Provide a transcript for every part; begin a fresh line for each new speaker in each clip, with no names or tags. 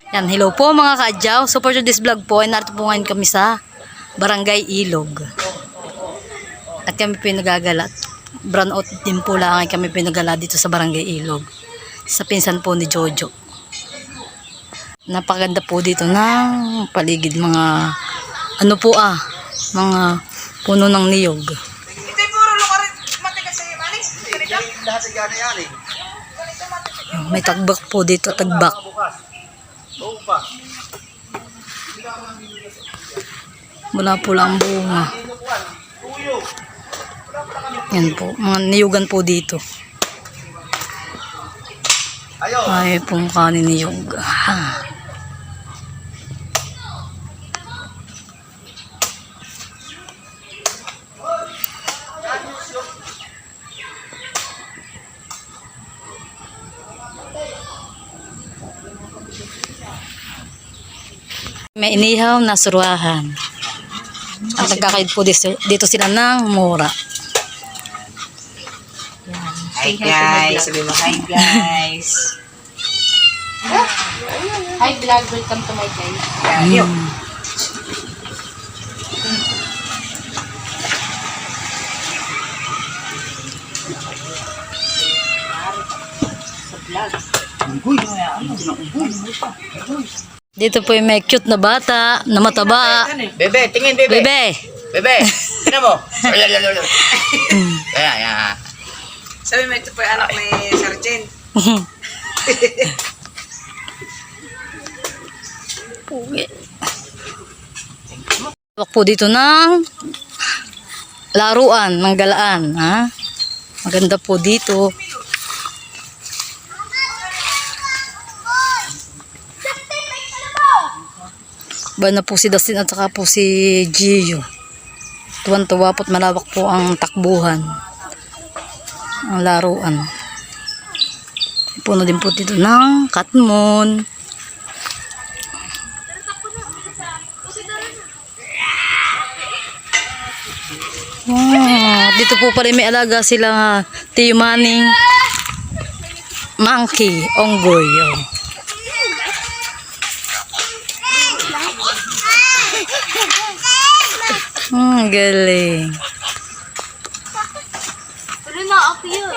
Yan, hello po mga kaadyaw. So for this vlog po, ay narito po ngayon kami sa Barangay Ilog. At kami pinagagalat. Brown out din po lang kami pinagala dito sa Barangay Ilog. Sa pinsan po ni Jojo. Napaganda po dito ng paligid mga ano po mga puno ng niyog.
Ito puro lukarin matigas sa manis. Lahat ay gana yan eh.
May tagbak po dito, tagbak. Wala po lang bunga. Yan po, mga niyugan po dito. Ay pong kanin niyog. May inihaw na suruahan. At nagkakaid po dito sila ng mura.
Hi guys, sabi mo hi guys.
Hi vlog, welcome to my guys.
Dito po yung may cute na bata, na mataba.
Bebe, tingin bebe.
Bebe!
Bebe, tingnan mo. Ayan. Sabi mo ito po yung anak ni Sergeant.
Tawag po dito ng laruan, ng galaan. Maganda po dito. Ba na po si Dustin at saka po si Gio. Tuwan-tuwa po't malawak po ang takbuhan. Ang laruan. Puno din po dito ng katmon. Dito po pala may alaga sila Tiyo Maning, Monkey, Onggoy. Galing.
Pero na ako yun.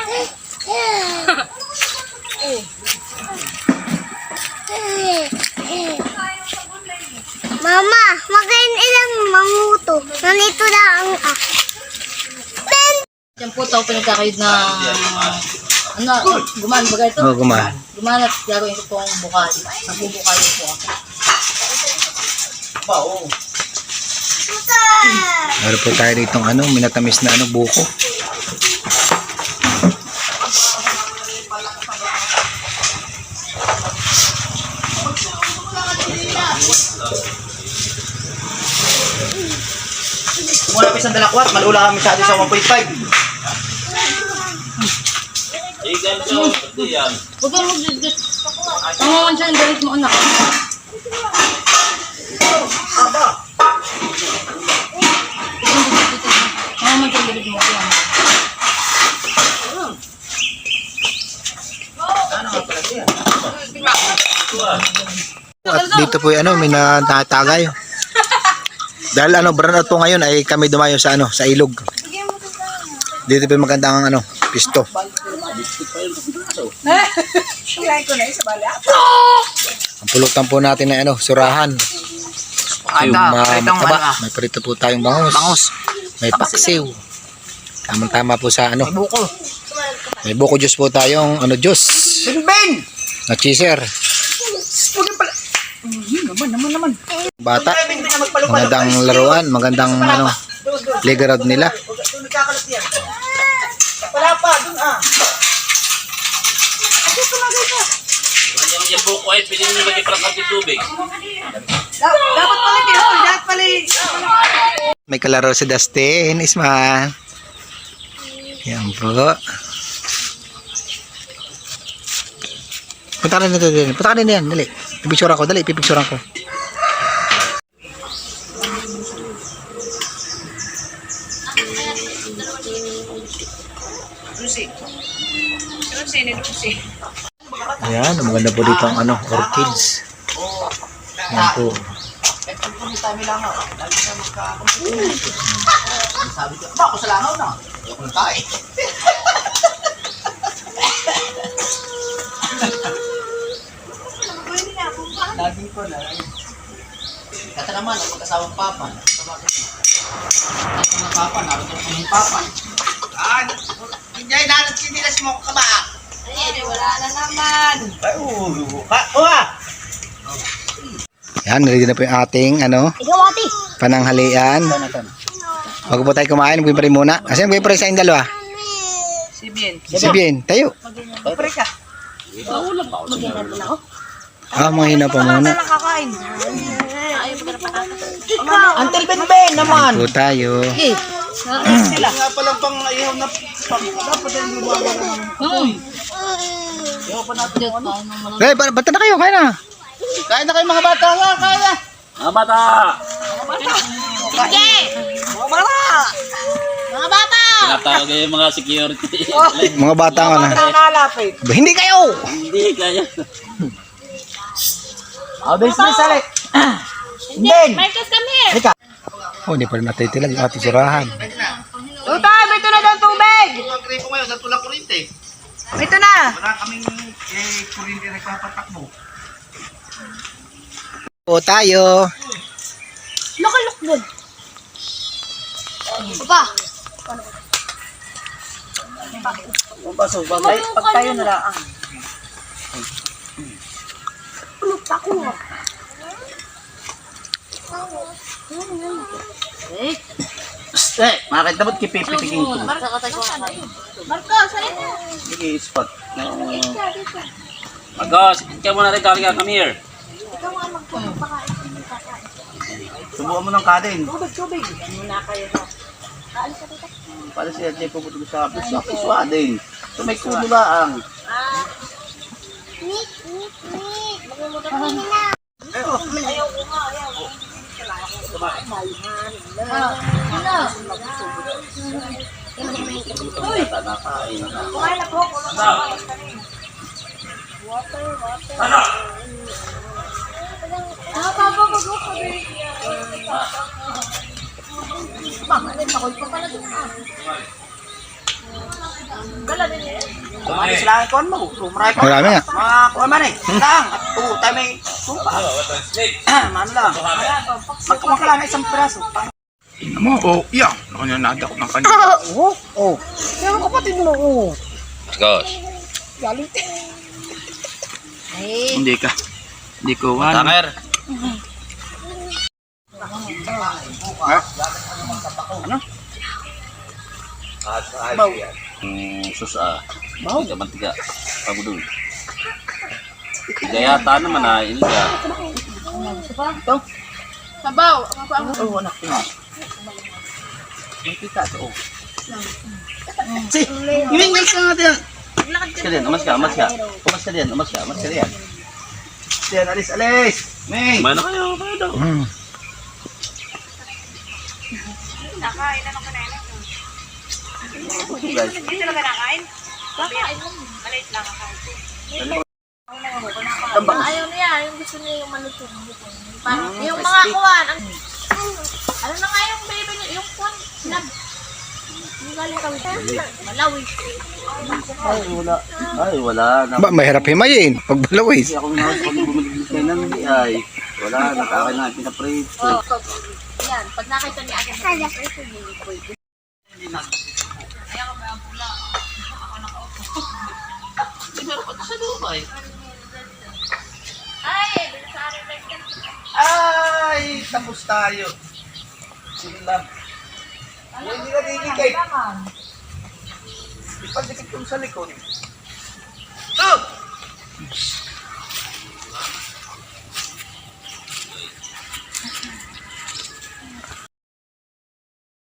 Mama, magayon ilang manguto. Nandito lang
Yan po ito pinagkakayod na gumaan ba ito?
Oo, gumaan.
Gumaan at gagawin ko pong bukay. Nagbubukayo po ako.
Meron po tayo dito minatamis na buko. Muna pa isang dalakwat, malula kami sa atin sa 1.5.
Huwag kang mag-digit. Tangawan siya yung galit mo anak. Tangawan siya yung galit mo anak.
At dito po may natagay. Dahil brown out po ngayon ay kami dumayo sa sa ilog. Dito po magandang pisto. Ang pulutan po natin na surahan. Yung mataba. May prito po tayong bangus. May paksiw. Tama-tama po sa May buko juice po tayong juice. Na cheeser. Naman. Bata. Magandang laruan, magandang playground nila. Wala pa dun
Yung buko ay pwede nyo lagi parang kanti tubig.
dapat pala. May kalaro si Dustin, Isma. Yan po. Punta ka na yan, dali. Pipicturean ko, pipicturean ko. Ayan, maganda po dito ang orchids. Yan po.
Sabi ko, ako sa langaw na. Ayoko ng tae. Lagi ko na. Kata naman, ang mag-asawang papa. Ang mga papa, naroon ko yung papa. Hindi, naroon sinilas mo ko ka ba?
Ay, wala na naman.
Ay, ulo ka. Uwa!
Yan, ready na po yung ating
Ikaw, ate.
pananghalian. Bago po tayo kumain, mag-pray muna. Kasi mag-pray sa inyong dalawa. Si Bien, tayo.
Pare ka.
Mga hina pa muna.
Until Ben naman.
Po tayo.
Sila nga palang pang ihaw na pang dapat yung lumawa naman.
Bata na kayo, kaya na.
Kain na kayo mga bata nga, kaya.
Mga bata!
Mga bata!
Tinatawag yung mga security.
Mga bata ka na.
Nalapit.
Hindi kayo!
Hindi kaya.
Bilis na sali. Ben!
Marcos, come here!
Oh, hindi pa rin natitilag yung ating surahan.
Tutay, may na daw tubig!
Ang gripo ngayon, sa tulang kurinte.
May na!
Wala kaming kurinte nagpapatakbo.
Po tayo.
Nakalukbog. Papa.
Pag tayo na lang.
Makakita ba't kipipitigin ko?
Marcos, halika.
Sige, spot. Magos, ikaw muna rin kaliya. Come here.
Subukan mo ng kanin. Tubig. Para siya dyan pupunta sa piswa din. So may kulo lang. Kumali sila ang kuhan mo. Sumray pa.
Marami nga.
Mga kuhan man eh. Lang. Tayo may sumpa. Mano lang. Magkamaka lang isang piraso.
Mo, oh, iya. Nakanyanada ko ng kanya.
Oh. Pero kapatid mo. Oh.
Magos.
Hindi ka. Hindi ko wan.
Tanger. Sus Bawo ka mantiga. Pagudul. Tiga yata naman ini ka.
Sabaw.
Oh, anak ko. May pika to. Si, iwing ka natin. Mas ka din, umas ka. Umas ka din. Diyan, alis. Ming.
Mana kayo? Kayo daw.
Nakain na ng kanina.
Guys.
Hindi talaga nakain? Kakain mo. Maliit lang kakain. Ayaw niya. Yung gusto niya yung malutong. Parang yung mga kuwan. Ano na nga yung baby niya? Yung kuwan. Sinab. Yung galing kami. Malawi.
Ay, wala.
Mahirap himayin. Pag balawis.
Kasi ako nga pag bumalik kayo ng ay wala, nakakin na pinaprito.
Yan. Pag nakita niya agad na pwede.
Ay, tapos tayo. Sila. Hindi na didikay. Ipadikit yung sa likod. Oh!